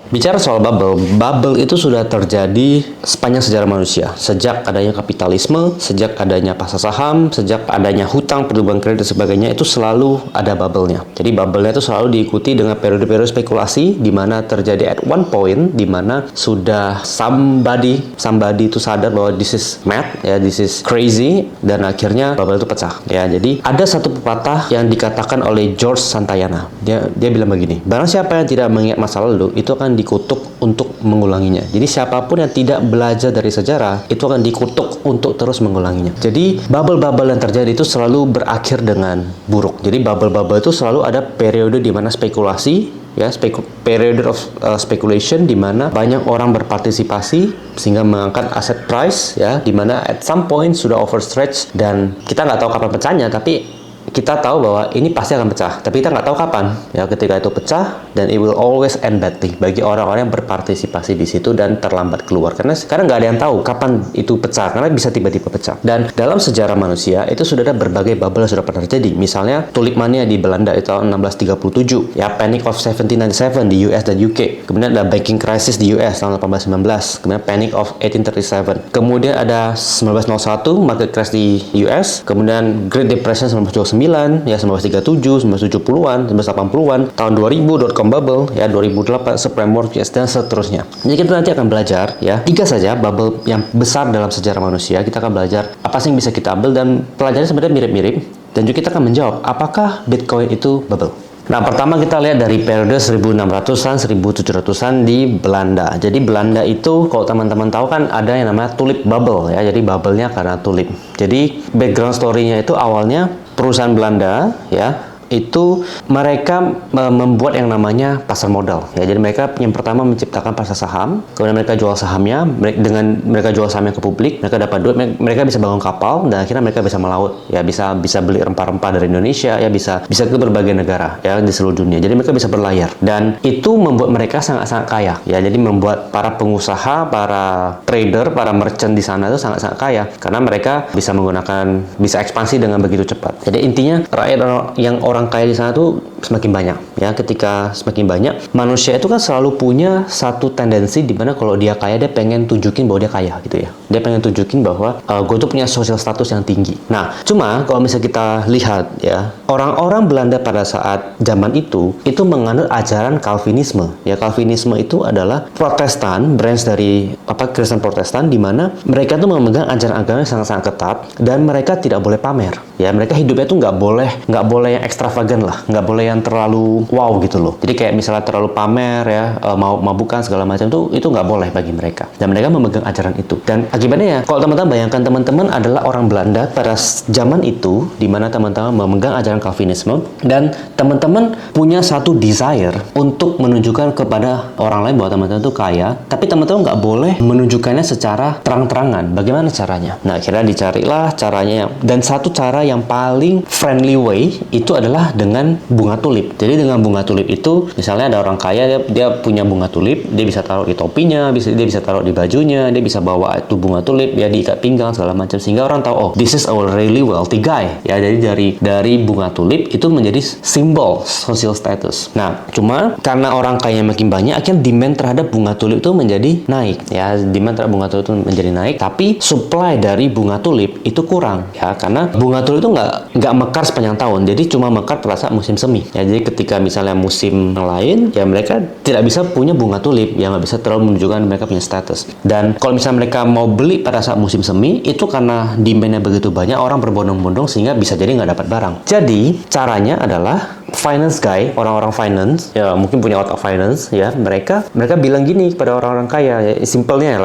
Bicara soal bubble itu sudah terjadi sepanjang sejarah manusia. Sejak adanya kapitalisme, sejak adanya pasar saham, sejak adanya hutang, pertumbuhan kredit dan sebagainya, itu selalu ada bubble-nya. Jadi bubble-nya itu selalu diikuti dengan periode-periode spekulasi, di mana terjadi at one point, di mana sudah somebody itu sadar bahwa this is mad, ya, this is crazy, dan akhirnya bubble itu pecah. Ya, jadi ada satu pepatah yang dikatakan oleh George Santayana. Dia bilang begini, barang siapa yang tidak mengingat masa lalu, itu akan dikutuk untuk mengulanginya. Jadi siapapun yang tidak belajar dari sejarah itu akan dikutuk untuk terus mengulanginya. Jadi bubble-bubble yang terjadi itu selalu berakhir dengan buruk. Jadi bubble-bubble itu selalu ada periode di mana spekulasi, ya, period of speculation, di mana banyak orang berpartisipasi sehingga mengangkat aset price, ya, di mana at some point sudah overstretch dan kita nggak tahu kapan pecahnya, tapi kita tahu bahwa ini pasti akan pecah, tapi kita nggak tahu kapan. Ya, ketika itu pecah, dan it will always end badly bagi orang-orang yang berpartisipasi di situ dan terlambat keluar. Karena sekarang nggak ada yang tahu kapan itu pecah, karena bisa tiba-tiba pecah. Dan dalam sejarah manusia itu sudah ada berbagai bubble yang sudah pernah terjadi. Misalnya tulip mania di Belanda itu tahun 1637, ya, Panic of 1797 di US dan UK. Kemudian ada banking crisis di US tahun 1819. Kemudian Panic of 1837. Kemudian ada 1901 market crash di US. Kemudian Great Depression 1929. Ya, 1937, 1970-an, 1980-an, tahun 2000 .com bubble, ya, 2008 subprime mortgage, dan seterusnya. Jadi kita nanti akan belajar, ya, 3 saja bubble yang besar dalam sejarah manusia. Kita akan belajar apa sih yang bisa kita ambil, dan pelajarannya sebenarnya mirip-mirip, dan juga kita akan menjawab apakah Bitcoin itu bubble. Nah, pertama kita lihat dari periode 1600-an, 1700-an di Belanda. Jadi Belanda itu, kalau teman-teman tahu kan, ada yang namanya tulip bubble, ya. Jadi bubble-nya karena tulip. Jadi background story-nya itu awalnya perusahaan Belanda, ya, itu mereka membuat yang namanya pasar modal, ya. Jadi mereka yang pertama menciptakan pasar saham, kemudian mereka jual sahamnya. Dengan mereka jual sahamnya ke publik, mereka dapat duit, mereka bisa bangun kapal, dan akhirnya mereka bisa melaut, ya, bisa beli rempah-rempah dari Indonesia, ya, bisa ke berbagai negara, ya, di seluruh dunia. Jadi mereka bisa berlayar, dan itu membuat mereka sangat-sangat kaya, ya. Jadi membuat para pengusaha, para trader, para merchant di sana itu sangat-sangat kaya karena mereka bisa ekspansi dengan begitu cepat. Jadi intinya rakyat yang orang kaya di sana tuh semakin banyak, ya. Ketika semakin banyak, manusia itu kan selalu punya satu tendensi di mana kalau dia kaya, dia pengen tunjukin bahwa dia kaya, gitu ya. Dia pengen tunjukin bahwa gue tuh punya social status yang tinggi. Nah, cuma kalau misalnya kita lihat, ya, orang-orang Belanda pada saat zaman itu menganut ajaran Calvinisme, ya. Calvinisme itu adalah Protestan, branch dari Kristen Protestan, di mana mereka tuh memegang ajaran agama yang sangat-sangat ketat, dan mereka tidak boleh pamer, ya. Mereka hidupnya tuh nggak boleh yang ekstravagan lah, nggak boleh yang terlalu wow gitu loh. Jadi kayak misalnya terlalu pamer, ya, mabukan segala macam itu nggak boleh bagi mereka, dan mereka memegang ajaran itu. Dan akibatnya, ya, kalau teman-teman bayangkan teman-teman adalah orang Belanda pada zaman itu, di mana teman-teman memegang ajaran Calvinisme, dan teman-teman punya satu desire untuk menunjukkan kepada orang lain bahwa teman-teman itu kaya, tapi teman-teman nggak boleh menunjukkannya secara terang-terangan. Bagaimana caranya? Nah, akhirnya dicarilah caranya, dan satu cara yang paling friendly way itu adalah dengan bunga tulip. Jadi dengan bunga tulip itu, misalnya ada orang kaya, dia punya bunga tulip, dia bisa taruh di topinya, dia bisa taruh di bajunya, dia bisa bawa itu bunga tulip, ya, diikat pinggang segala macam, sehingga orang tahu, oh, this is a really wealthy guy, ya. Jadi dari bunga tulip itu menjadi simbol social status. Nah, cuma karena orang kaya makin banyak, akhirnya demand terhadap bunga tulip itu menjadi naik, ya. Demand terhadap bunga tulip itu menjadi naik, tapi supply dari bunga tulip itu kurang, ya, karena bunga tulip itu nggak mekar sepanjang tahun. Jadi cuma mekar pada saat musim semi, ya. Jadi ketika misalnya musim lain, ya, mereka tidak bisa punya bunga tulip, yang nggak bisa terlalu menunjukkan mereka punya status. Dan kalau misalnya mereka mau beli pada saat musim semi, itu karena demand-nya begitu banyak, orang berbondong-bondong, sehingga bisa jadi nggak dapat barang. Jadi caranya adalah finance guy, orang-orang finance, ya, mungkin punya otak finance, ya, mereka bilang gini kepada orang-orang kaya, ya, simpelnya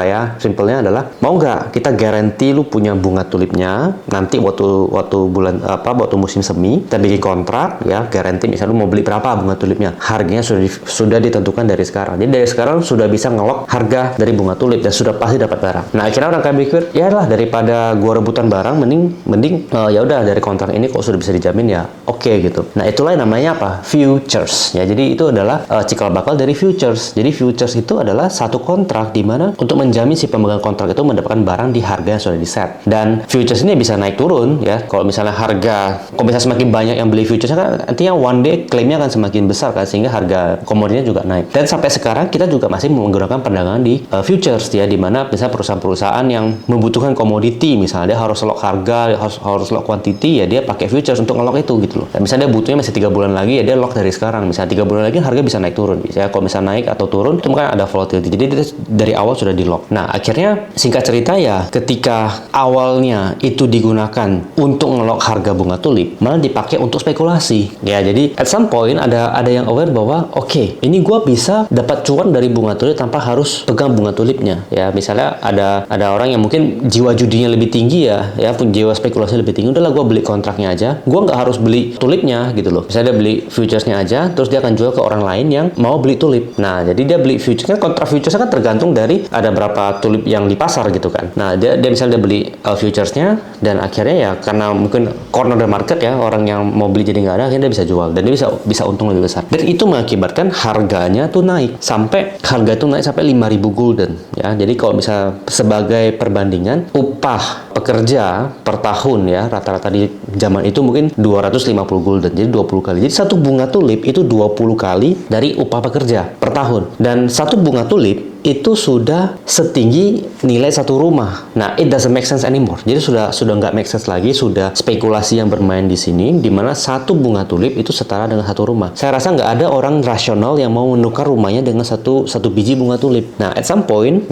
adalah, mau nggak kita garanti lu punya bunga tulipnya nanti waktu musim semi, kita bikin kontrak, ya, garanti, misalnya lu mau beli berapa bunga tulipnya, harganya sudah ditentukan dari sekarang. Jadi dari sekarang sudah bisa ngelok harga dari bunga tulip, dan sudah pasti dapat barang. Nah, akhirnya orang kaya pikir, ya lah, daripada gua rebutan barang, mending ya udah, dari kontrak ini kok sudah bisa dijamin, ya oke, gitu. Nah, itulah yang namanya apa? Futures. Ya, jadi itu adalah cikal bakal dari futures. Jadi futures itu adalah satu kontrak di mana untuk menjamin si pemegang kontrak itu mendapatkan barang di harga yang sudah di-set. Dan futures ini bisa naik turun ya. Kalau misalnya harga, kalau bisa semakin banyak yang beli futures kan artinya one day klaimnya akan semakin besar kan, sehingga harga komoditinya juga naik. Dan sampai sekarang kita juga masih menggunakan perdagangan di futures ya, di mana misalnya perusahaan-perusahaan yang membutuhkan komoditi, misalnya dia harus lock harga, harus lock quantity, ya dia pakai futures untuk nge-lock itu gitu loh. Dan misalnya dia butuhnya masih 3 bulan lagi, ya dia lock dari sekarang. Misalnya 3 bulan lagi harga bisa naik turun. Bisa kalau misalnya naik atau turun itu kan ada volatility. Jadi dia dari awal sudah di lock. Nah, akhirnya singkat cerita ya, ketika awalnya itu digunakan untuk nge-lock harga bunga tulip, malah dipakai untuk spekulasi. Ya, jadi at some point ada yang aware bahwa oke, ini gua bisa dapat cuan dari bunga tulip tanpa harus pegang bunga tulipnya. Ya, misalnya ada orang yang mungkin jiwa judinya lebih tinggi ya pun jiwa spekulasi lebih tinggi. Udahlah, gua beli kontraknya aja. Gua nggak harus beli tulipnya gitu loh. Misalnya dia beli futuresnya aja, terus dia akan jual ke orang lain yang mau beli tulip. Nah, jadi dia beli futuresnya, kontrak futuresnya kan tergantung dari ada berapa tulip yang di pasar gitu kan. Nah, dia misalnya dia beli futuresnya, dan akhirnya ya karena mungkin corner the market ya, orang yang mau beli jadi nggak ada, akhirnya dia bisa jual dan dia bisa untung lebih besar. Dan itu mengakibatkan harganya tuh naik sampai 5.000 gulden ya. Jadi kalau bisa sebagai perbandingan, upah pekerja per tahun ya rata-rata di zaman itu mungkin 250 gulden. Jadi 20 kali. Jadi satu bunga tulip itu 20 kali dari upah pekerja per tahun. Dan satu bunga tulip itu sudah setinggi nilai satu rumah. Nah, it doesn't make sense anymore. Jadi sudah nggak make sense lagi, sudah spekulasi yang bermain di sini, di mana satu bunga tulip itu setara dengan satu rumah. Saya rasa nggak ada orang rasional yang mau menukar rumahnya dengan satu biji bunga tulip. Nah, at some point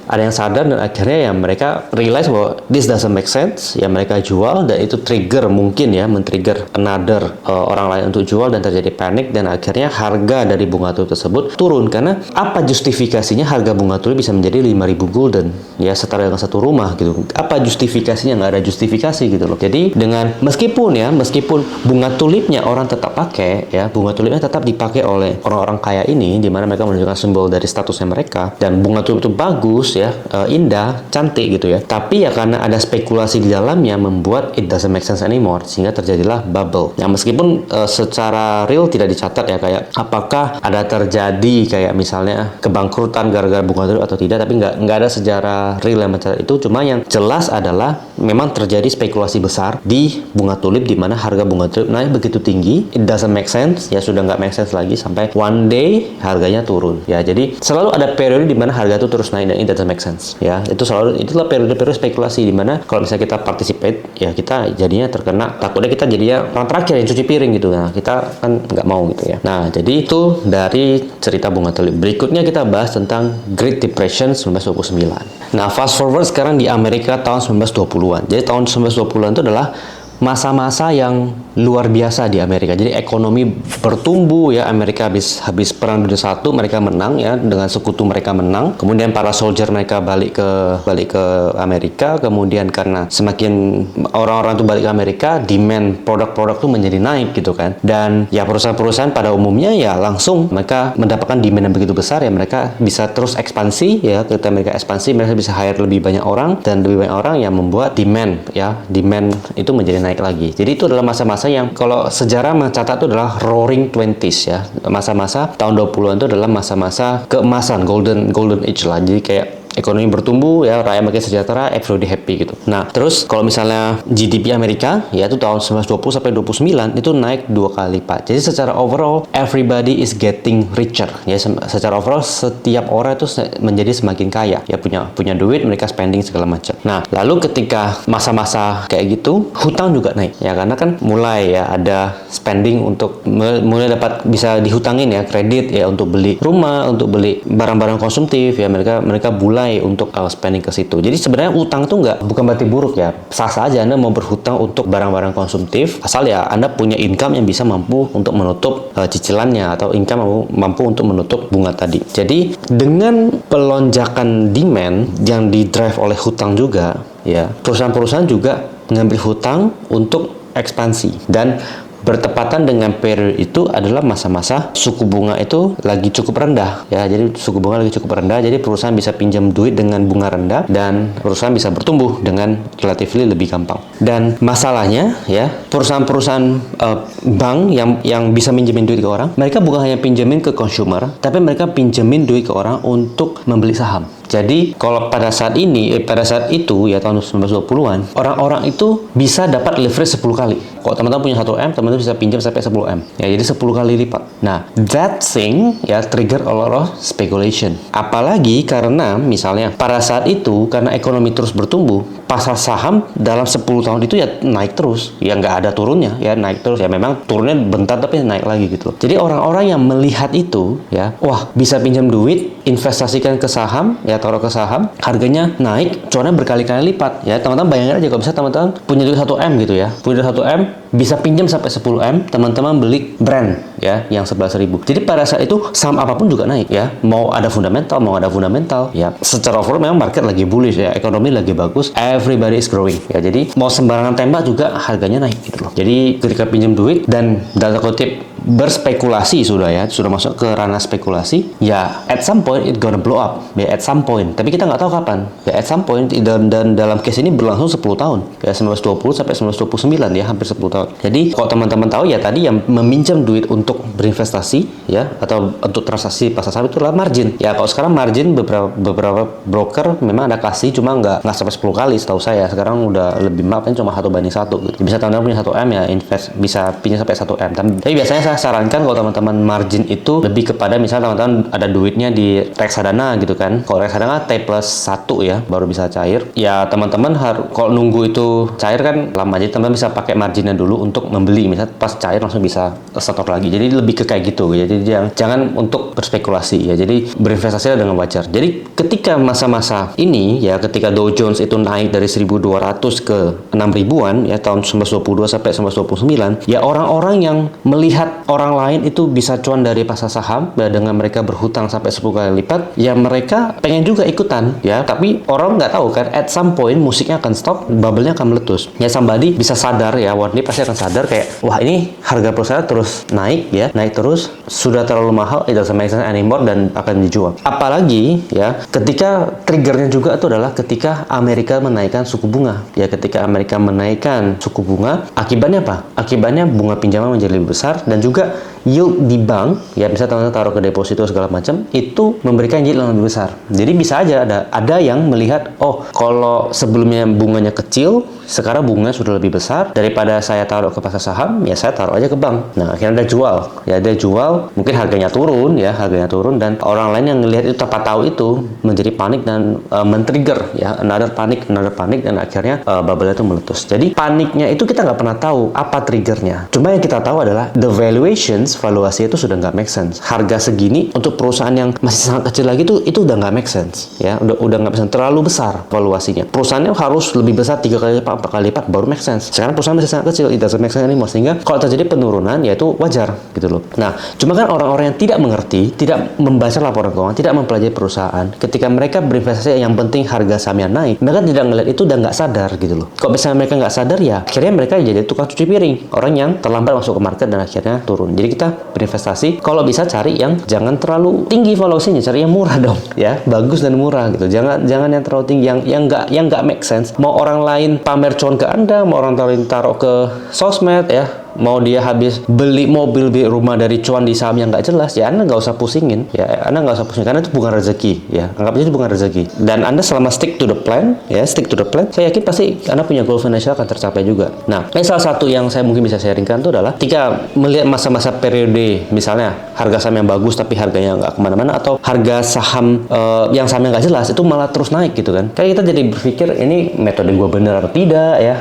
ada yang sadar dan akhirnya ya mereka realize bahwa this doesn't make sense. Ya mereka jual dan itu trigger mungkin ya, men-trigger another orang lain untuk jual dan terjadi panik, dan akhirnya harga dari bunga tulip tersebut turun. Karena apa justifikasinya harga bunga tulip bisa menjadi 5.000 gulden ya, setara dengan satu rumah gitu? Apa justifikasinya? Nggak ada justifikasi gitu loh. Jadi dengan meskipun bunga tulipnya orang tetap pakai ya, bunga tulipnya tetap dipakai oleh orang-orang kaya ini, di mana mereka menunjukkan simbol dari statusnya mereka, dan bunga tulip itu bagus ya, indah, cantik gitu ya. Tapi ya karena ada spekulasi di dalamnya membuat it doesn't make sense anymore, sehingga terjadilah bubble. Ya meskipun secara real tidak dicatat ya, kayak apakah ada terjadi kayak misalnya kebangkrutan gara-gara bunga tulip atau tidak, tapi nggak ada sejarah real yang mencatat itu. Cuma yang jelas adalah memang terjadi spekulasi besar di bunga tulip, di mana harga bunga tulip naik begitu tinggi, it doesn't make sense ya, sudah nggak make sense lagi, sampai one day harganya turun ya. Jadi selalu ada periode di mana harga itu terus naik dan it doesn't make sense ya. Itulah periode-periode spekulasi di mana kalau misalnya kita participate ya, kita jadinya terkena, takutnya kita jadinya orang terakhir yang cuci piring gitu. Nah, kita kan nggak mau gitu ya. Nah, jadi itu dari cerita bunga tulip. Berikutnya kita bahas tentang Great Depression 1929. Nah, fast forward sekarang di Amerika tahun 1920-an. Jadi tahun 1920-an itu adalah masa-masa yang luar biasa di Amerika. Jadi ekonomi bertumbuh ya. Amerika habis perang dunia I mereka menang ya, dengan sekutu mereka menang. Kemudian para soldier mereka balik ke Amerika. Kemudian karena semakin orang-orang itu balik ke Amerika, demand produk-produk itu menjadi naik gitu kan. Dan ya perusahaan-perusahaan pada umumnya ya langsung mereka mendapatkan demand yang begitu besar ya, mereka bisa terus ekspansi ya. Ketika mereka ekspansi, mereka bisa hire lebih banyak orang, dan lebih banyak orang yang membuat demand itu menjadi naik lagi. Jadi itu adalah masa-masa yang kalau sejarah mencatat itu adalah roaring 20s ya. Masa-masa tahun 20-an itu adalah masa-masa keemasan, golden age lah. Jadi kayak ekonomi bertumbuh ya, rakyat makin sejahtera, everybody happy gitu. Nah, terus kalau misalnya GDP Amerika ya itu tahun 1920 sampai 29 itu naik 2 kali lipat. Jadi secara overall everybody is getting richer ya. Secara overall setiap orang itu menjadi semakin kaya ya, punya duit, mereka spending segala macam. Nah, lalu ketika masa-masa kayak gitu, hutang juga naik ya, karena kan mulai ya ada spending untuk mulai dapat bisa dihutangin ya, kredit ya, untuk beli rumah, untuk beli barang-barang konsumtif ya, mereka mulai untuk spending ke situ. Jadi sebenarnya utang tuh bukan berarti buruk ya. Sah-sah aja Anda mau berhutang untuk barang-barang konsumtif, asal ya Anda punya income yang bisa mampu untuk menutup cicilannya, atau income mampu untuk menutup bunga tadi. Jadi dengan pelonjakan demand yang di-drive oleh hutang juga ya, perusahaan-perusahaan juga mengambil hutang untuk ekspansi. Dan bertepatan dengan periode itu adalah masa-masa suku bunga itu lagi cukup rendah ya. Jadi suku bunga lagi cukup rendah, jadi perusahaan bisa pinjam duit dengan bunga rendah dan perusahaan bisa bertumbuh dengan relatively lebih gampang. Dan masalahnya ya, perusahaan-perusahaan bank yang bisa minjemin duit ke orang, mereka bukan hanya pinjemin ke consumer, tapi mereka pinjemin duit ke orang untuk membeli saham. Jadi kalau pada saat itu ya tahun 1920-an, orang-orang itu bisa dapat leverage 10 kali. Kalau teman-teman punya 1M, teman-teman bisa pinjam sampai 10M. Ya, jadi 10 kali lipat. Nah, that thing ya trigger a lot of speculation. Apalagi karena misalnya pada saat itu karena ekonomi terus bertumbuh, pasar saham dalam 10 tahun itu ya naik terus. Ya nggak ada turunnya, ya naik terus. Ya memang turunnya bentar tapi naik lagi gitu. Jadi orang-orang yang melihat itu ya, wah bisa pinjam duit, investasikan ke saham, ya taruh ke saham, harganya naik, cuannya berkali-kali lipat. Ya teman-teman bayangin aja kalau bisa teman-teman punya duit 1M gitu ya, punya duit 1M bisa pinjam sampai 10M, teman-teman beli brand ya yang 11.000. Jadi pada saat itu saham apapun juga naik ya, mau ada fundamental ya. Secara overall memang market lagi bullish ya, ekonomi lagi bagus, everybody is growing ya. Jadi mau sembarangan tembak juga harganya naik gitu loh. Jadi ketika pinjam duit dan data kutip berspekulasi sudah masuk ke ranah spekulasi ya, at some point it gonna blow up ya, at some point, tapi kita nggak tahu kapan ya, at some point. Dan dalam case ini berlangsung 10 tahun ya, 1920 sampai 1929 ya, hampir 10 tahun. Jadi kalau teman-teman tahu ya, tadi yang meminjam duit untuk berinvestasi ya atau untuk transaksi pasar saham itu adalah margin ya. Kalau sekarang margin beberapa broker memang ada kasih, cuma nggak sampai 10 kali setahu saya. Sekarang udah lebih maafin cuma 1:1 gitu. Bisa teman-teman punya 1M ya, invest bisa pinjam sampai 1M. Tapi biasanya saya sarankan kalau teman-teman margin itu lebih kepada misalnya teman-teman ada duitnya di reksadana gitu kan. Kalau reksadana T+1 ya baru bisa cair. Ya teman-teman kalau nunggu itu cair kan lama, jadi teman-teman bisa pakai marginnya dulu untuk membeli, misalnya pas cair langsung bisa setor lagi. Jadi lebih ke kayak gitu ya. Jadi jangan untuk berspekulasi ya. Jadi berinvestasi dengan wajar. Jadi ketika masa-masa ini ya, ketika Dow Jones itu naik dari 1.200 ke 6.000-an ya tahun 1922 sampai 1929 ya, orang-orang yang melihat orang lain itu bisa cuan dari pasar saham ya, dengan mereka berhutang sampai 10 kali lipat ya, mereka pengen juga ikutan ya. Tapi orang nggak tahu kan, at some point musiknya akan stop, bubble-nya akan meletus ya. Somebody bisa sadar ya, Warni pasti akan sadar kayak, wah ini harga perusahaan terus naik ya, naik terus, sudah terlalu mahal, it doesn't make sense anymore, dan akan dijual. Apalagi ya ketika triggernya juga itu adalah ketika Amerika menaikkan suku bunga ya. Ketika Amerika menaikkan suku bunga, akibatnya apa? Akibatnya bunga pinjaman menjadi lebih besar, dan juga yield di bank ya, bisa teman-teman taruh ke deposito segala macam, itu memberikan yield yang lebih besar. Jadi bisa aja ada yang melihat, oh kalau sebelumnya bunganya kecil, sekarang bunganya sudah lebih besar, daripada saya taruh ke pasar saham ya saya taruh aja ke bank. Nah akhirnya dia jual, mungkin harganya turun, dan orang lain yang ngelihat itu tepat tahu itu menjadi panik dan men-trigger ya, another panic, dan akhirnya bubble itu meletus. Jadi paniknya itu kita nggak pernah tahu apa triggernya, cuma yang kita tahu adalah the valuasi itu sudah nggak make sense. Harga segini untuk perusahaan yang masih sangat kecil lagi itu udah nggak make sense ya, udah nggak make sense, terlalu besar valuasinya. Perusahaannya harus lebih besar 3 kali lipat, 4 kali lipat baru make sense. Sekarang perusahaan masih sangat kecil, it doesn't make sense anymore, sehingga kalau terjadi penurunan ya itu wajar gitu loh. Nah cuma kan orang-orang yang tidak mengerti, tidak membaca laporan keuangan, tidak mempelajari perusahaan, ketika mereka berinvestasi yang penting harga sahamnya naik, mereka tidak ngeliat itu dan nggak sadar gitu loh. Kalau misalnya mereka nggak sadar ya akhirnya mereka jadi tukang cuci piring, orang yang terlambat masuk ke market dan akhirnya turun. Jadi kita berinvestasi kalau bisa cari yang jangan terlalu tinggi valuasinya, cari yang murah dong ya, bagus dan murah gitu. Jangan yang terlalu tinggi, yang nggak make sense. Mau orang lain pamer cuan ke Anda, mau orang lain taruh ke sosmed ya, mau dia habis beli mobil, beli rumah dari cuan di saham yang nggak jelas ya, Anda nggak usah pusingin ya, karena itu bukan rezeki ya, anggap aja itu bukan rezeki. Dan Anda selama stick to the plan, saya yakin pasti Anda punya goal financial akan tercapai juga. Nah salah satu yang saya mungkin bisa sharingkan itu adalah ketika melihat masa-masa periode misalnya harga saham yang bagus tapi harganya nggak kemana-mana, atau harga saham yang sahamnya nggak jelas itu malah terus naik gitu kan, kayak kita jadi berpikir ini metode gue bener atau tidak ya,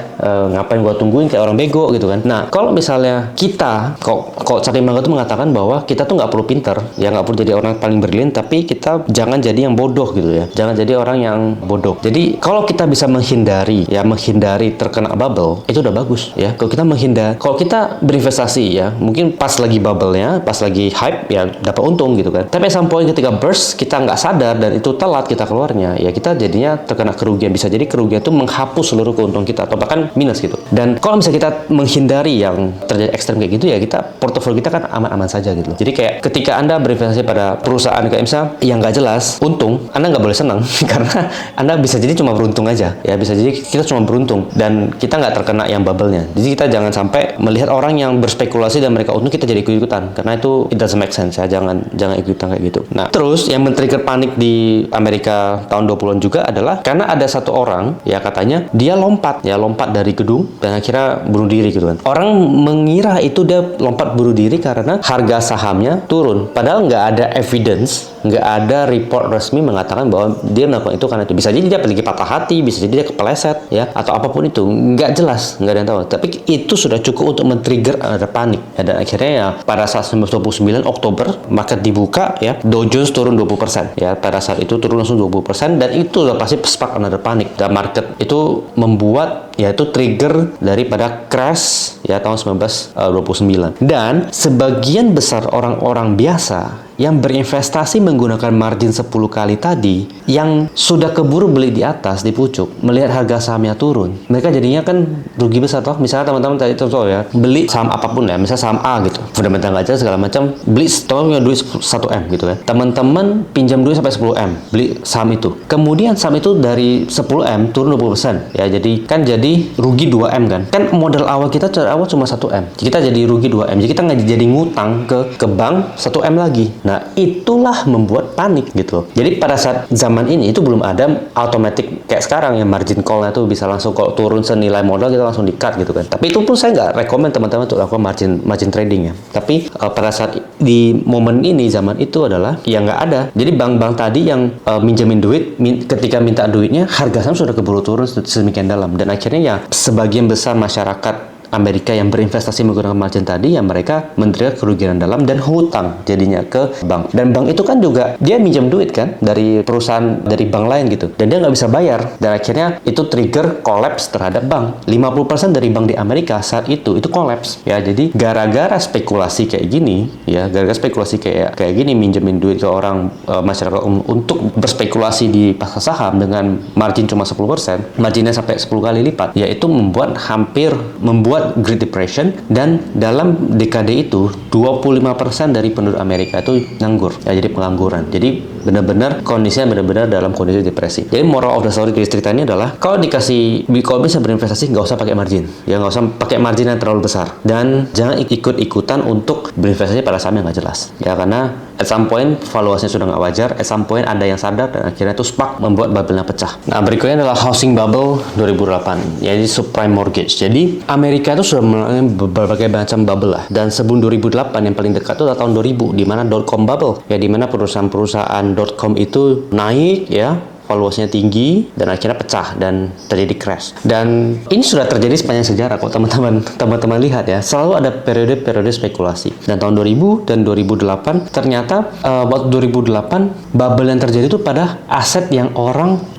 ngapain gue tungguin kayak orang bego gitu kan. Nah kalau misalnya kita, kok Charlie Munger itu mengatakan bahwa kita tuh nggak perlu pinter ya, nggak perlu jadi orang yang paling brilian, tapi kita jangan jadi yang bodoh gitu ya, jangan jadi orang yang bodoh. Jadi kalau kita bisa menghindari terkena bubble, itu udah bagus ya. Kalau kita berinvestasi ya, mungkin pas lagi bubble-nya, pas lagi hype ya dapat untung gitu kan, tapi sampai ketika burst kita nggak sadar dan itu telat kita keluarnya ya, kita jadinya terkena kerugian. Bisa jadi kerugian itu menghapus seluruh keuntungan kita atau bahkan minus gitu. Dan kalau misalnya kita menghindari yang dan terjadi ekstrem kayak gitu, ya portofolio kita kan aman-aman saja gitu loh. Jadi kayak ketika Anda berinvestasi pada perusahaan kayak misalnya yang nggak jelas untung, Anda nggak boleh senang karena Anda bisa jadi cuma beruntung aja, ya bisa jadi kita cuma beruntung dan kita nggak terkena yang bubble-nya. Jadi kita jangan sampai melihat orang yang berspekulasi dan mereka untung kita jadi ikut-ikutan, karena itu it doesn't make sense ya, jangan ikutan kayak gitu. Nah, terus yang men-trigger panik di Amerika tahun 20-an juga adalah karena ada satu orang ya katanya dia lompat dari gedung dan akhirnya bunuh diri gitu kan. Orang mengira itu dia lompat bunuh diri karena harga sahamnya turun, padahal nggak ada evidence, nggak ada report resmi mengatakan bahwa dia melakukan itu karena itu. Bisa jadi dia lagi patah hati, bisa jadi dia kepeleset ya, atau apapun itu, nggak jelas, nggak ada yang tahu. Tapi itu sudah cukup untuk men-trigger ada panik ya, dan akhirnya ya pada saat 1929 Oktober market dibuka ya, Dow Jones turun 20% ya, pada saat itu turun langsung 20% dan itu udah pasti spark another panik dan market itu membuat ya itu trigger daripada crash ya tahun 1929. Dan sebagian besar orang-orang biasa yang berinvestasi menggunakan margin 10 kali tadi, yang sudah keburu beli di atas, di pucuk, melihat harga sahamnya turun, mereka jadinya kan rugi besar toh. Misalnya teman-teman tadi contoh ya, beli saham apapun ya, misalnya saham A gitu, fundamental nggak jelas segala macam, beli punya duit 1M gitu ya. Teman-teman pinjam duit sampai 10M, beli saham itu. Kemudian saham itu dari 10M turun 20%, ya jadi rugi 2M kan. Kan modal awal kita cuma 1M. Kita jadi rugi 2M. Jadi kita nggak jadi ngutang ke bank 1M lagi. Nah, itulah membuat panik gitu. Jadi pada saat zaman ini itu belum ada automatic kayak sekarang yang margin call-nya tuh bisa langsung kalau turun senilai modal kita langsung di-cut gitu kan. Tapi itu pun saya nggak rekomend teman-teman untuk lakukan margin trading ya. Tapi pada saat di momen ini, zaman itu adalah yang nggak ada. Jadi bank-bank tadi yang minjemin duit, ketika minta duitnya harga saham sudah keburu turun sedemikian dalam, dan akhirnya ya sebagian besar masyarakat Amerika yang berinvestasi menggunakan margin tadi, ya mereka menderita kerugian dalam dan hutang jadinya ke bank. Dan bank itu kan juga dia minjem duit kan dari perusahaan, dari bank lain gitu, dan dia nggak bisa bayar, dan akhirnya itu trigger collapse terhadap bank. 50% dari bank di Amerika saat itu collapse ya. Jadi gara-gara spekulasi kayak gini ya, gara-gara spekulasi kayak gini, minjemin duit ke orang masyarakat untuk berspekulasi di pasar saham dengan margin cuma 10%, marginnya sampai 10 kali lipat, ya itu membuat Great Depression, dan dalam dekade itu 25% dari penduduk Amerika itu nganggur ya, jadi pengangguran. Jadi benar-benar kondisinya benar-benar dalam kondisi depresi. Jadi moral of the story dari cerita ini adalah kalau bisa berinvestasi nggak usah pakai margin ya, nggak usah pakai margin yang terlalu besar, dan jangan ikut-ikutan untuk berinvestasi pada saham yang nggak jelas ya, karena at some point valuasinya sudah nggak wajar, at some point ada yang sadar dan akhirnya itu spark membuat bubble-nya pecah. Nah, berikutnya adalah housing bubble 2008, yaitu subprime mortgage. Jadi Amerika itu sudah mengalami berbagai macam bubble lah, dan sebelum 2008 yang paling dekat itu adalah tahun 2000, di mana dot-com bubble ya, di mana perusahaan dot-com itu naik ya, valuasinya tinggi dan akhirnya pecah dan terjadi crash. Dan ini sudah terjadi sepanjang sejarah kok teman-teman lihat ya, selalu ada periode-periode spekulasi. Dan tahun 2000 dan 2008 ternyata waktu 2008 bubble yang terjadi itu pada aset yang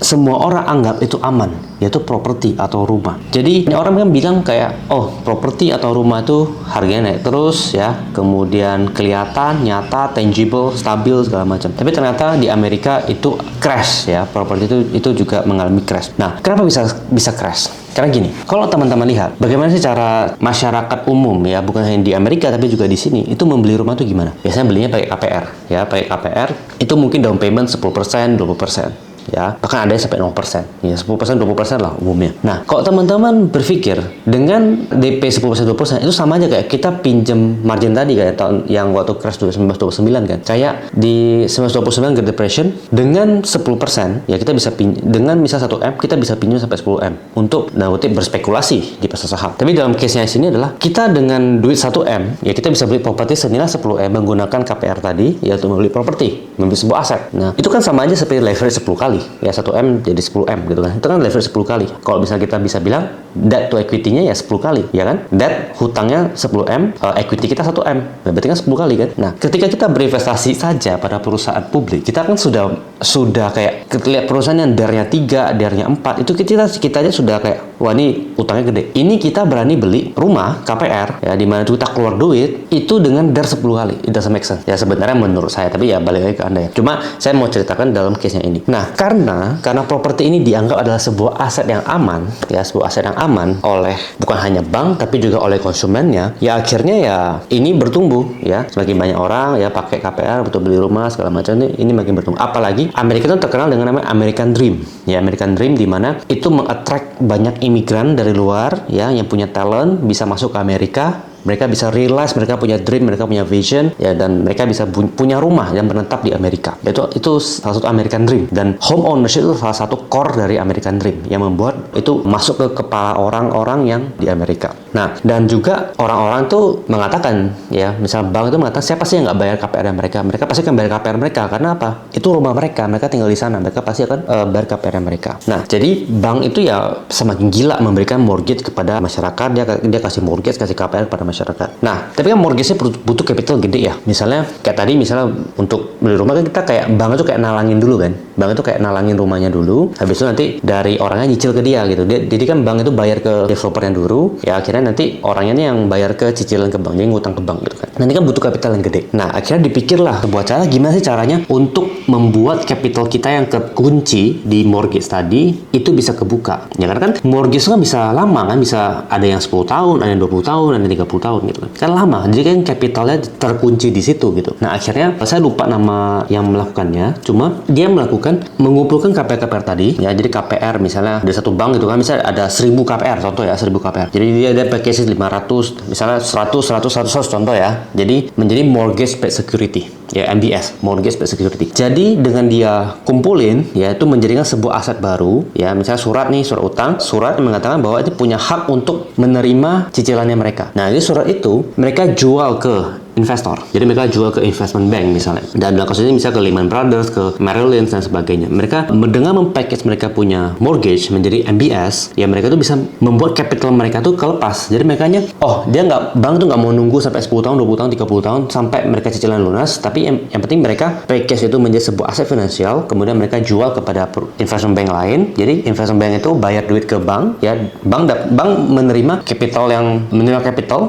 semua orang anggap itu aman, yaitu properti atau rumah. Jadi orang kan bilang kayak, oh properti atau rumah itu harganya naik terus ya, kemudian kelihatan, nyata, tangible, stabil segala macam. Tapi ternyata di Amerika itu crash ya, properti itu juga mengalami crash. Nah, kenapa bisa crash? Karena gini, kalau teman-teman lihat bagaimana sih cara masyarakat umum ya, bukan hanya di Amerika tapi juga di sini, itu membeli rumah tuh gimana? Biasanya belinya pakai KPR ya, pakai KPR itu mungkin down payment 10%, 20%. Ya, bahkan ada yang sampai 0%. Ya, 10%, 20% lah umumnya. Nah, kalau teman-teman berpikir dengan DP 10%, 20% itu sama aja kayak kita pinjam margin tadi kayak tahun yang waktu crash 1929 kan. Kayak di 1929 Great Depression dengan 10%, ya kita bisa dengan misal 1M kita bisa pinjam sampai 10M untuk berspekulasi di pasar saham. Tapi dalam case-nya sini adalah kita dengan duit 1M, ya kita bisa beli properti senilai 10M menggunakan KPR tadi, yaitu membeli properti, membeli sebuah aset. Nah, itu kan sama aja seperti leverage 10 kali. Ya 1M jadi 10M gitu kan. Itu kan leverage 10 kali. Kalau bisa kita bisa bilang debt to equity-nya ya 10 kali, ya kan? Debt hutangnya 10M, equity kita 1M. Nah, berarti kan 10 kali kan? Nah, ketika kita berinvestasi saja pada perusahaan publik, kita kan sudah kayak lihat perusahaan yang DER-nya 3, DER-nya 4, itu kita aja sudah kayak wah ini utangnya gede. Ini kita berani beli rumah KPR ya, di mana kita keluar duit itu dengan DAR 10 kali. It doesn't make sense. Ya sebenarnya menurut saya, tapi ya balik lagi ke Anda ya. Cuma saya mau ceritakan dalam case-nya ini. Nah, karena properti ini dianggap adalah sebuah aset yang aman, ya sebuah aset yang aman oleh bukan hanya bank tapi juga oleh konsumennya. Ya akhirnya ya ini bertumbuh ya. Semakin banyak orang ya pakai KPR untuk beli rumah segala macam, ini makin bertumbuh. Apalagi Amerika itu terkenal dengan namanya American Dream. Ya American Dream di mana itu mengattract banyak imigran dari luar ya yang punya talent bisa masuk ke Amerika. Mereka bisa realize, mereka punya dream, mereka punya vision, ya, dan mereka bisa punya rumah yang menetap di Amerika. Itu salah satu American Dream. Dan home ownership itu salah satu core dari American Dream yang membuat itu masuk ke kepala orang-orang yang di Amerika. Nah, dan juga orang-orang tuh mengatakan, ya, misal bank itu mengatakan siapa sih yang nggak bayar KPR mereka? Mereka pasti akan bayar KPR mereka karena apa? Itu rumah mereka tinggal di sana, mereka pasti akan bayar KPR mereka. Nah, jadi bank itu ya semakin gila memberikan mortgage kepada masyarakat, dia kasih mortgage, kasih KPR kepada masyarakat. Nah, tapi kan mortgage-nya butuh capital gede ya. Misalnya kayak tadi, misalnya untuk beli rumah kan kita kayak bank itu kayak nalangin dulu kan. Bank itu kayak nalangin rumahnya dulu. Habis itu nanti dari orangnya nyicil ke dia gitu. Jadi kan bank itu bayar ke developernya dulu. Ya akhirnya nanti orangnya nih yang bayar ke cicilan ke bank, jadi ngutang ke bank gitu kan. Nanti kan butuh capital yang gede. Nah, akhirnya dipikirlah sebuah cara gimana sih caranya untuk membuat capital kita yang kekunci di mortgage tadi itu bisa kebuka. Ya karena kan mortgage kan bisa lama kan, bisa ada yang 10 tahun, ada yang 20 tahun, ada yang 30 tahun gitu kan lama, jadi kan capitalnya terkunci di situ gitu. Nah akhirnya saya lupa nama yang melakukannya, cuma dia melakukan mengumpulkan KPR tadi ya. Jadi KPR misalnya ada satu bank gitu kan, misalnya ada 1000 KPR contoh ya, 1000 KPR, jadi dia ada package 500 misalnya 100 contoh ya, jadi menjadi mortgage backed security ya, MBS, mortgage backed security. Jadi dengan dia kumpulin ya, itu menjadikan sebuah aset baru ya, misalnya surat utang, surat yang mengatakan bahwa itu punya hak untuk menerima cicilannya mereka. Nah, ini surat itu mereka jual ke investor. Jadi mereka jual ke investment bank misalnya. Dan dalam kasus ini misalnya ke Lehman Brothers, ke Merrill Lynch dan sebagainya. Mereka dengan mempackage mereka punya mortgage menjadi MBS, ya mereka tuh bisa membuat capital mereka tuh kelepas. Jadi mereka bank tuh nggak mau nunggu sampai 10 tahun, 20 tahun, 30 tahun sampai mereka cicilan lunas, tapi yang penting mereka package itu menjadi sebuah aset finansial, kemudian mereka jual kepada investment bank lain. Jadi investment bank itu bayar duit ke bank, ya bank menerima capital,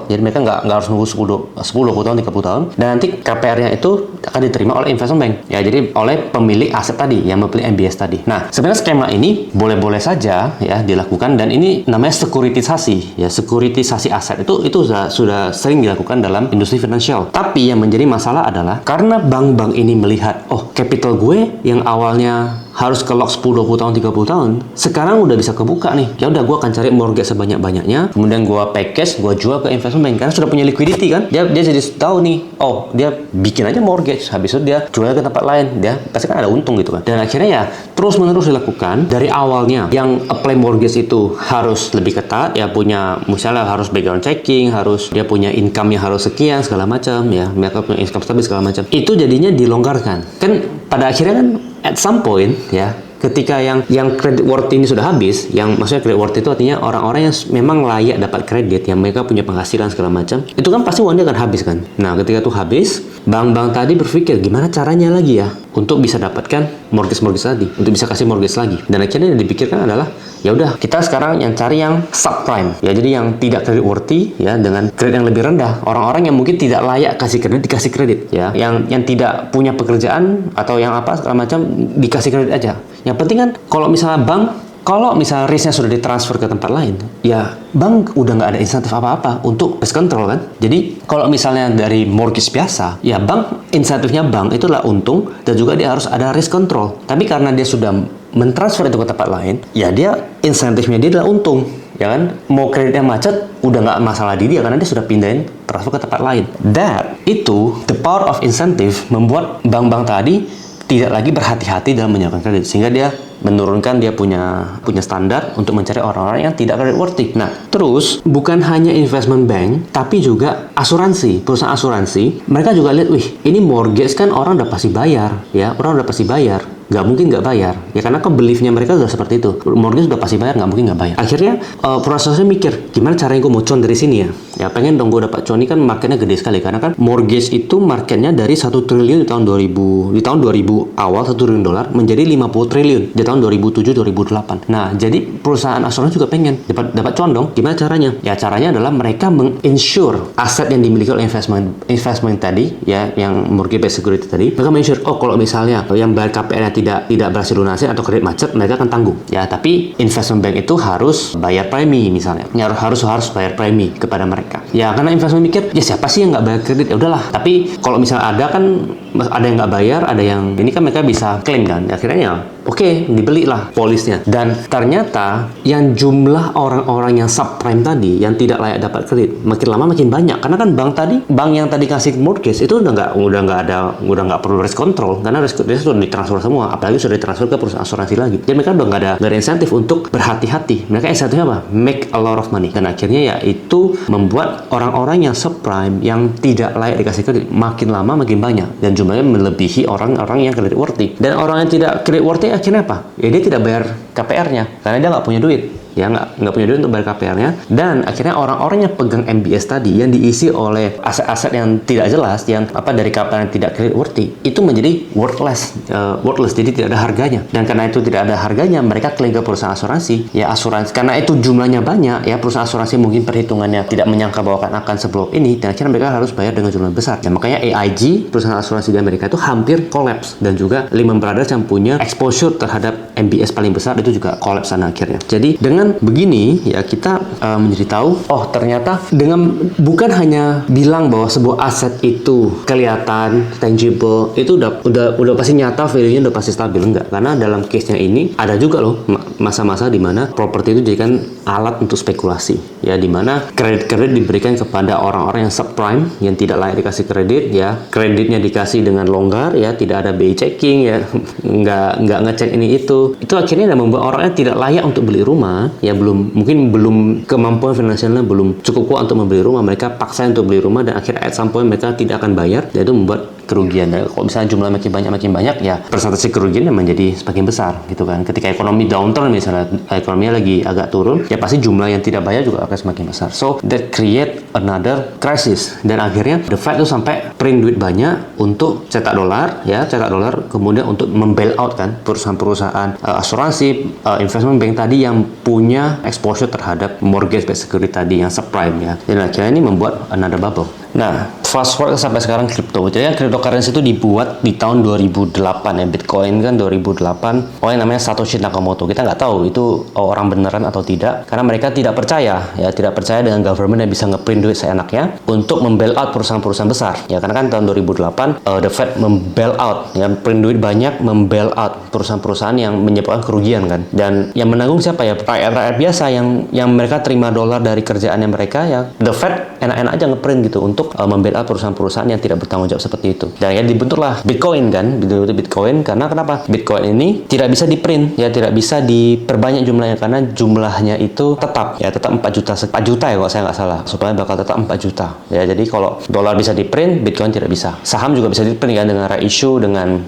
jadi mereka nggak harus nunggu 10 tahun, 30 tahun, dan nanti KPR-nya itu akan diterima oleh investment bank ya, jadi oleh pemilik aset tadi yang membeli MBS tadi. Nah, sebenarnya skema ini boleh-boleh saja ya dilakukan, dan ini namanya sekuritisasi ya, sekuritisasi aset itu sudah sering dilakukan dalam industri finansial. Tapi yang menjadi masalah adalah karena bank-bank ini melihat, oh capital gue yang awalnya harus ke lock 10, 20 tahun, 30 tahun, sekarang udah bisa kebuka nih. Ya udah, gue akan cari mortgage sebanyak-banyaknya, kemudian gue package, gue jual ke investment bank karena sudah punya liquidity kan. Dia jadi tahu nih, oh dia bikin aja mortgage, habis itu dia jual ke tempat lain, dia pasti kan ada untung gitu kan. Dan akhirnya ya terus-menerus dilakukan. Dari awalnya yang apply mortgage itu harus lebih ketat ya, punya misalnya harus background checking, harus dia punya income yang harus sekian segala macam ya, mereka punya income stabil segala macam. Itu jadinya dilonggarkan. Kan pada akhirnya kan at some point ya, ketika yang credit worthy ini sudah habis, yang maksudnya credit worthy itu artinya orang-orang yang memang layak dapat kredit, yang mereka punya penghasilan segala macam, itu kan pasti uangnya akan habis kan. Nah, ketika itu habis, bank-bank tadi berpikir gimana caranya lagi ya untuk bisa dapatkan mortgage tadi, untuk bisa kasih mortgage lagi. Dan akhirnya yang dipikirkan adalah ya udah, kita sekarang yang cari yang subprime ya, jadi yang tidak credit worthy ya, dengan kredit yang lebih rendah. Orang-orang yang mungkin tidak layak kasih kredit dikasih kredit ya, yang tidak punya pekerjaan atau yang apa segala macam dikasih kredit aja. Yang penting kan kalau misalnya risknya sudah ditransfer ke tempat lain, ya bank udah nggak ada insentif apa-apa untuk risk control kan. Jadi kalau misalnya dari mortgage biasa, ya insentifnya bank itu adalah untung, dan juga dia harus ada risk control. Tapi karena dia sudah mentransfer itu ke tempat lain, ya dia insentifnya dia adalah untung. Ya kan, mau kreditnya macet udah nggak masalah di dia karena dia sudah pindahin transfer ke tempat lain. The power of incentive membuat bank-bank tadi tidak lagi berhati-hati dalam menyiapkan kredit, sehingga dia menurunkan dia punya standar untuk mencari orang-orang yang tidak credit worthy. Nah, terus bukan hanya investment bank, tapi juga asuransi, perusahaan asuransi, mereka juga lihat, wih, ini mortgage kan orang udah pasti bayar, ya, orang udah pasti bayar. nggak mungkin nggak bayar. Ya karena kan beliefnya mereka udah seperti itu. Mortgage udah pasti bayar, nggak mungkin nggak bayar. Akhirnya prosesnya mikir, gimana caranya gue mau cuan dari sini ya? Ya pengen dong gue dapat cuan. Ini kan marketnya gede sekali, karena kan mortgage itu marketnya dari 1 triliun di tahun 2000 awal 1 triliun dolar menjadi 50 triliun di tahun 2007-2008. Nah, jadi perusahaan asuransi juga pengen dapat cuan dong. Gimana caranya? Ya caranya adalah mereka menginsure aset yang dimiliki oleh investment tadi, ya yang mortgage based security tadi. Mereka menginsure, oh kalau misalnya yang bayar KPR-nya tidak berhasil lunasin atau kredit macet, mereka akan tanggung. Ya, tapi investment bank itu harus bayar premi misalnya. Ya, harus bayar premi kepada mereka. Ya, karena investment mikir, ya siapa sih yang nggak bayar kredit? Ya udahlah. Tapi kalau misalnya ada yang nggak bayar, ada yang ini kan mereka bisa klaim kan. Akhirnya ya oke, dibelilah polisnya. Dan ternyata yang jumlah orang-orang yang subprime tadi yang tidak layak dapat kredit makin lama makin banyak. Karena kan bank yang tadi kasih mortgage itu udah nggak perlu risk control, karena risk sudah ditransfer semua, apalagi sudah ditransfer ke perusahaan asuransi lagi. Jadi mereka udah nggak ada insentif untuk berhati-hati. Mereka insentifnya apa? Make a lot of money. Dan akhirnya ya itu membuat orang-orang yang subprime yang tidak layak dikasih kredit makin lama makin banyak, dan jumlahnya melebihi orang-orang yang credit worthy. Dan orang yang tidak credit worthy akhirnya apa? Ya dia tidak bayar KPR-nya karena dia nggak punya duit. Ya nggak punya duit untuk bayar KPR-nya, dan akhirnya orang-orang yang pegang MBS tadi yang diisi oleh aset-aset yang tidak jelas, yang dari KPR yang tidak credit worthy, itu menjadi worthless, jadi tidak ada harganya. Dan karena itu tidak ada harganya, mereka klaim ke perusahaan asuransi. Ya asuransi karena itu jumlahnya banyak, ya perusahaan asuransi mungkin perhitungannya tidak menyangka bahwa akan sebelum ini, dan akhirnya mereka harus bayar dengan jumlah besar. Dan makanya AIG, perusahaan asuransi di Amerika itu hampir collapse, dan juga Lehman Brothers yang punya exposure terhadap MBS paling besar itu juga collapse sana akhirnya. Jadi dengan begini ya kita menjadi tahu, oh ternyata dengan bukan hanya bilang bahwa sebuah aset itu kelihatan tangible, itu udah pasti nyata, value-nya udah pasti stabil. Enggak, karena dalam case-nya ini ada juga loh masa-masa di mana properti itu dijadikan alat untuk spekulasi, ya di mana kredit diberikan kepada orang-orang yang subprime yang tidak layak dikasih kredit, ya kreditnya dikasih dengan longgar, ya tidak ada BI checking, ya nggak ngecek ini itu akhirnya membuat orangnya tidak layak untuk beli rumah. Ya mungkin belum kemampuan finansialnya belum cukup kuat untuk membeli rumah, mereka paksa untuk beli rumah, dan akhirnya at some point mereka tidak akan bayar, dan itu membuat kerugian. Dan kalau misalnya jumlah makin banyak, ya persentase kerugiannya menjadi semakin besar gitu kan. Ketika ekonomi downturn, misalnya ekonominya lagi agak turun, ya pasti jumlah yang tidak bayar juga akan semakin besar. So that create another crisis, dan akhirnya the Fed itu sampai print duit banyak untuk cetak dolar, kemudian untuk membail out kan perusahaan-perusahaan asuransi, investment bank tadi yang punya exposure terhadap mortgage based security tadi yang subprime, ya. Dan akhirnya ini membuat another bubble. Nah, fast forward sampai sekarang crypto. Jadi cryptocurrency itu dibuat di tahun 2008 ya. Bitcoin kan 2008. Yang namanya Satoshi Nakamoto. Kita nggak tahu itu orang beneran atau tidak, karena mereka tidak percaya dengan government yang bisa ngeprint duit seenaknya untuk membail out perusahaan-perusahaan besar. Ya karena kan tahun 2008 the Fed membail out, ya print duit banyak, membail out perusahaan-perusahaan yang menyebabkan kerugian kan. Dan yang menanggung siapa ya? Rakyat biasa yang mereka terima dolar dari kerjaannya mereka, ya the Fed enak-enak aja ngeprint gitu untuk membail out perusahaan-perusahaan yang tidak bertanggung jawab seperti itu. Dan ya dibentuklah Bitcoin kan, Bitcoin karena kenapa? Bitcoin ini tidak bisa di-print, ya tidak bisa diperbanyak jumlahnya, karena jumlahnya itu tetap 4 juta ya kalau saya nggak salah. Supaya bakal tetap 4 juta. Ya jadi kalau dolar bisa di-print, Bitcoin tidak bisa. Saham juga bisa di-print kan, dengan reissue, dengan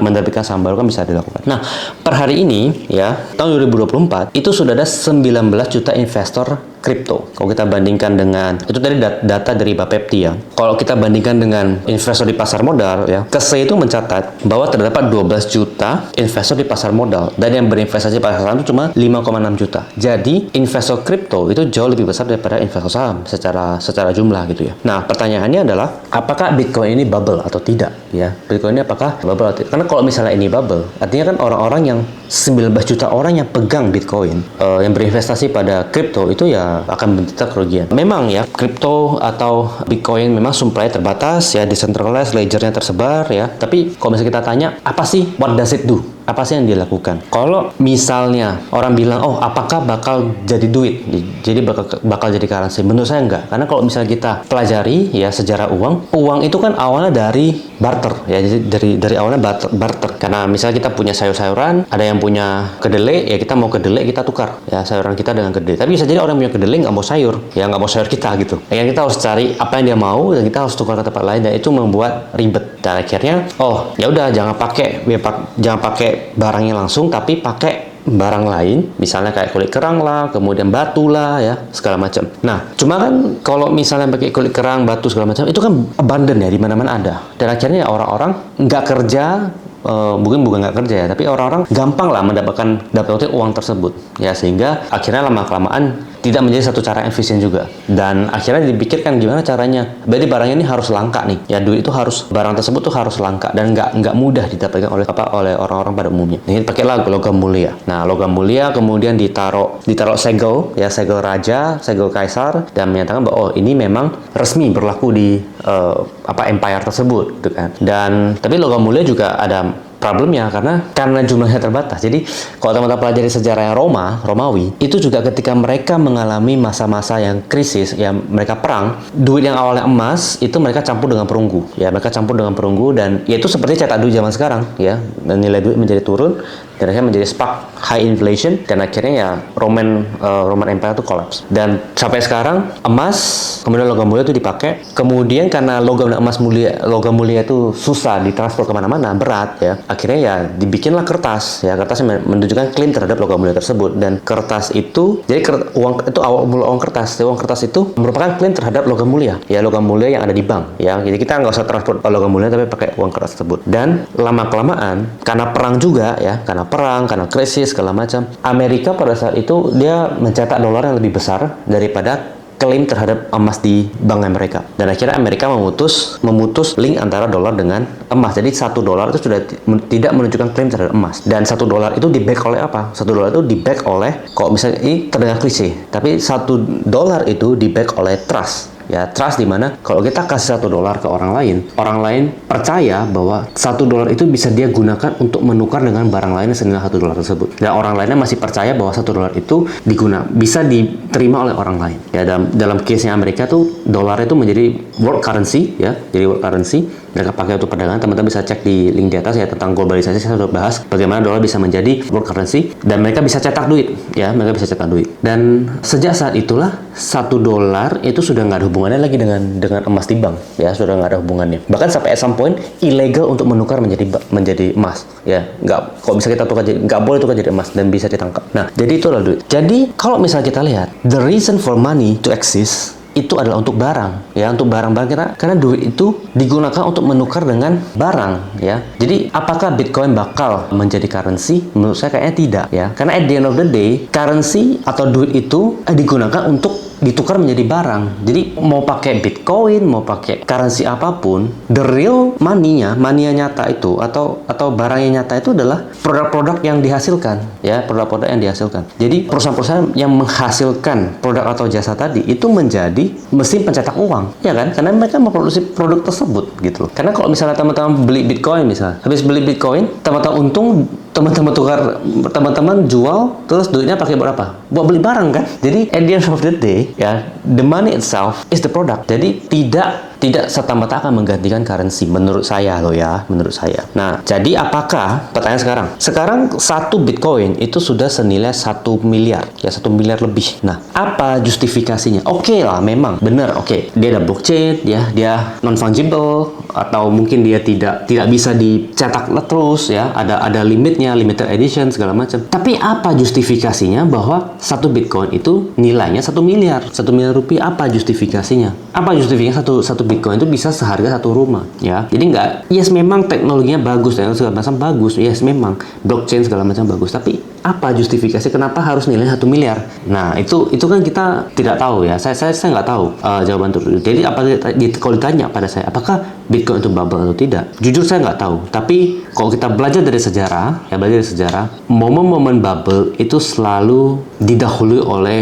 menerbitkan saham baru kan bisa dilakukan. Nah, per hari ini ya, tahun 2024 itu sudah ada 19 juta investor kripto. Kalau kita bandingkan dengan itu tadi data dari Bapepti ya. Kalau kita bandingkan dengan investor di pasar modal ya, KSE itu mencatat bahwa terdapat 12 juta investor di pasar modal, dan yang berinvestasi di pasar saham itu cuma 5,6 juta. Jadi investor kripto itu jauh lebih besar daripada investor saham secara jumlah gitu ya. Nah, pertanyaannya adalah apakah Bitcoin ini bubble atau tidak ya? Bitcoin ini apakah bubble atau tidak? Karena kalau misalnya ini bubble, artinya kan orang-orang yang 19 juta orang yang pegang Bitcoin, yang berinvestasi pada kripto itu ya akan menderita kerugian. Memang ya, kripto atau Bitcoin memang supply terbatas ya, decentralized, ledgernya tersebar ya. Tapi kalau misalnya kita tanya, apa sih, what does it do? Apa sih yang dilakukan? Kalau misalnya orang bilang, oh apakah bakal jadi duit? Jadi bakal jadi currency? Menurut saya enggak. Karena kalau misalnya kita pelajari ya sejarah uang itu kan awalnya dari barter ya. Jadi dari awalnya barter. Karena misalnya kita punya sayur-sayuran, ada yang punya kedelai, ya kita mau kedelai kita tukar ya sayuran kita dengan kedelai. Tapi bisa jadi orang yang punya kedelai nggak mau sayur, ya nggak mau sayur kita gitu. Ya kita harus cari apa yang dia mau, dan kita harus tukar ke tempat lain, dan itu membuat ribet. Dan akhirnya, oh ya udah jangan pakai pakai barangnya langsung, tapi pakai barang lain, misalnya kayak kulit kerang lah, kemudian batu lah ya, segala macam. Nah, cuma kan kalau misalnya pakai kulit kerang, batu segala macam, itu kan abundant ya, di mana-mana ada. Dan akhirnya orang-orang nggak kerja, bukan nggak kerja ya, tapi orang-orang gampang lah mendapatkan uang tersebut ya, sehingga akhirnya lama-kelamaan tidak menjadi satu cara yang efisien juga. Dan akhirnya dipikirkan gimana caranya. Berarti barangnya ini harus langka nih. Ya, duit itu harus, barang tersebut tuh harus langka dan nggak mudah didapatkan oleh orang-orang pada umumnya. Ini pakailah logam mulia. Nah, logam mulia kemudian ditaruh segel ya, segel raja, segel kaisar, dan menyatakan bahwa oh, ini memang resmi berlaku di empire tersebut gitu kan. Dan tapi logam mulia juga ada problemnya karena jumlahnya terbatas. Jadi kalau teman-teman pelajari sejarah Romawi, itu juga ketika mereka mengalami masa-masa yang krisis, ya mereka perang, duit yang awalnya emas itu mereka campur dengan perunggu. Ya, mereka campur dengan perunggu, dan ya itu seperti cetak duit zaman sekarang ya. Dan nilai duit menjadi turun dan akhirnya menjadi spark high inflation, dan akhirnya ya Roman Empire itu collapse. Dan sampai sekarang emas kemudian logam mulia itu dipakai. Kemudian karena logam mulia itu susah ditransfer kemana-mana, berat ya. Akhirnya ya dibikinlah kertas ya, kertas yang menunjukkan klaim terhadap logam mulia tersebut. Dan kertas itu, jadi uang itu awal mula uang kertas. Uang kertas itu merupakan klaim terhadap logam mulia ya, logam mulia yang ada di bank ya. Jadi kita nggak usah transfer logam mulia, tapi pakai uang kertas tersebut. Dan lama kelamaan karena perang juga ya, karena krisis segala macam, Amerika pada saat itu dia mencetak dolar yang lebih besar daripada klaim terhadap emas di banknya mereka. Dan akhirnya Amerika memutus link antara dolar dengan emas. Jadi $1 itu sudah tidak menunjukkan klaim terhadap emas. Dan $1 itu di-back oleh apa? $1 itu di-back oleh, kalau misalnya ini terdengar klise, tapi $1 itu di-back oleh trust. Ya, trust di mana kalau kita kasih $1 ke orang lain percaya bahwa $1 itu bisa dia gunakan untuk menukar dengan barang lain senilai $1 tersebut. Dan orang lainnya masih percaya bahwa $1 itu bisa diterima oleh orang lain. Ya, dalam case-nya Amerika tuh dolar itu menjadi world currency ya, jadi world currency. Mereka pakai untuk perdagangan. Teman-teman bisa cek di link di atas ya, tentang globalisasi. Saya sudah bahas bagaimana dolar bisa menjadi world currency dan mereka bisa cetak duit ya, dan sejak saat itulah $1 itu sudah nggak ada hubungannya lagi dengan emas di bank ya, sudah nggak ada hubungannya. Bahkan sampai at some point illegal untuk menukar menjadi emas ya, nggak boleh tukar jadi emas dan bisa ditangkap. Nah, jadi itu adalah duit. Jadi kalau misalnya kita lihat the reason for money to exist itu adalah untuk barang ya, untuk barang-barang karena duit itu digunakan untuk menukar dengan barang ya. Jadi apakah Bitcoin bakal menjadi currency? Menurut saya kayaknya tidak ya, karena at the end of the day currency atau duit itu digunakan untuk ditukar menjadi barang. Jadi mau pakai Bitcoin, mau pakai currency apapun, the real money-nya nyata itu atau barangnya nyata itu adalah produk-produk yang dihasilkan ya, produk-produk yang dihasilkan. Jadi perusahaan-perusahaan yang menghasilkan produk atau jasa tadi itu menjadi mesin pencetak uang ya kan, karena mereka memproduksi produk tersebut gitu loh. Karena kalau misalnya teman-teman beli Bitcoin, misalnya habis beli Bitcoin, teman-teman untung, teman-teman jual, terus duitnya pakai buat apa? Buat beli barang kan. Jadi at the end of the day ya, the money itself is the product. Jadi tidak serta-merta akan menggantikan currency menurut saya loh ya, menurut saya. Nah, jadi apakah, pertanyaan sekarang 1 Bitcoin itu sudah senilai 1 miliar ya, 1 miliar lebih. Nah, apa justifikasinya? Oke lah, memang benar, oke. Dia ada blockchain ya, dia non fungible, atau mungkin dia tidak bisa dicetak terus ya, ada limitnya, limited edition segala macam. Tapi apa justifikasinya bahwa 1 Bitcoin itu nilainya 1 miliar rupiah? Apa justifikasinya? Apa justifikasinya satu Bitcoin itu bisa seharga 1 rumah ya? Jadi yes memang teknologinya bagus dan segala macam bagus, yes memang blockchain segala macam bagus, tapi apa justifikasi kenapa harus nilai 1 miliar? Nah, itu kan kita tidak tahu ya. Saya nggak tahu jawaban itu. Jadi kalau ditanya pada saya, apakah Bitcoin itu bubble atau tidak? Jujur saya nggak tahu. Tapi kalau kita belajar dari sejarah, momen-momen bubble itu selalu didahului oleh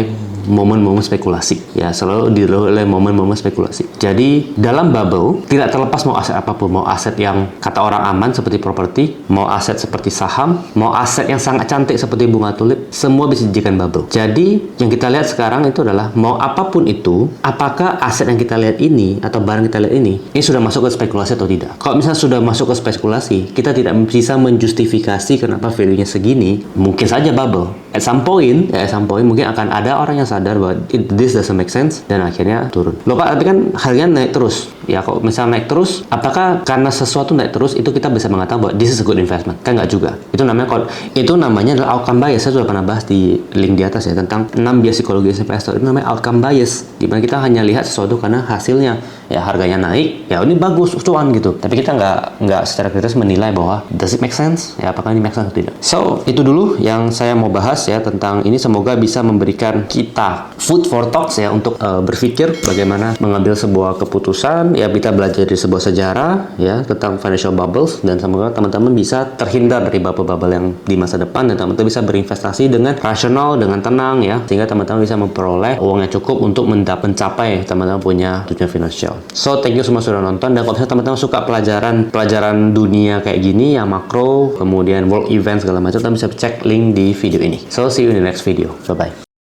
momen-momen spekulasi ya, selalu didahului oleh momen-momen spekulasi. Jadi dalam bubble tidak terlepas mau aset apapun, mau aset yang kata orang aman seperti properti, mau aset seperti saham, mau aset yang sangat cantik seperti bunga tulip, semua bisa dijadikan bubble. Jadi yang kita lihat sekarang itu adalah mau apapun itu, apakah aset yang kita lihat ini atau barang kita lihat ini sudah masuk ke spekulasi atau tidak. Kalau misalnya sudah masuk ke spekulasi, kita tidak bisa menjustifikasi kenapa value-nya segini, mungkin saja bubble. At some point mungkin akan ada orang yang sadar bahwa this doesn't make sense dan akhirnya turun. Loh Pak, tapi kan harganya naik terus. Ya kalau misalnya naik terus, apakah karena sesuatu naik terus itu kita bisa mengatakan bahwa this is a good investment? Kan nggak juga. Itu namanya adalah outcome bias. Saya sudah pernah bahas di link di atas ya tentang 6 bias psikologi investor. Itu namanya outcome bias. Dimana kita hanya lihat sesuatu karena hasilnya. Ya harganya naik, ya ini bagus, cuan gitu. Tapi kita nggak secara kritis menilai bahwa does it make sense? Ya apakah ini make sense atau tidak? So itu dulu yang saya mau bahas ya tentang ini. Semoga bisa memberikan kita food for thoughts ya untuk berpikir bagaimana mengambil sebuah keputusan. Ya kita belajar dari sebuah sejarah ya tentang financial bubbles dan semoga teman-teman bisa terhindar dari bubble-bubble yang di masa depan dan teman-teman bisa berinvestasi dengan rasional, dengan tenang ya sehingga teman-teman bisa memperoleh uang yang cukup untuk mencapai teman-teman punya tujuan finansial. So thank you semua sudah nonton dan kalau misalnya teman-teman suka pelajaran dunia kayak gini yang makro kemudian world event segala macam, teman bisa cek link di video ini. So see you in the next video. Bye bye.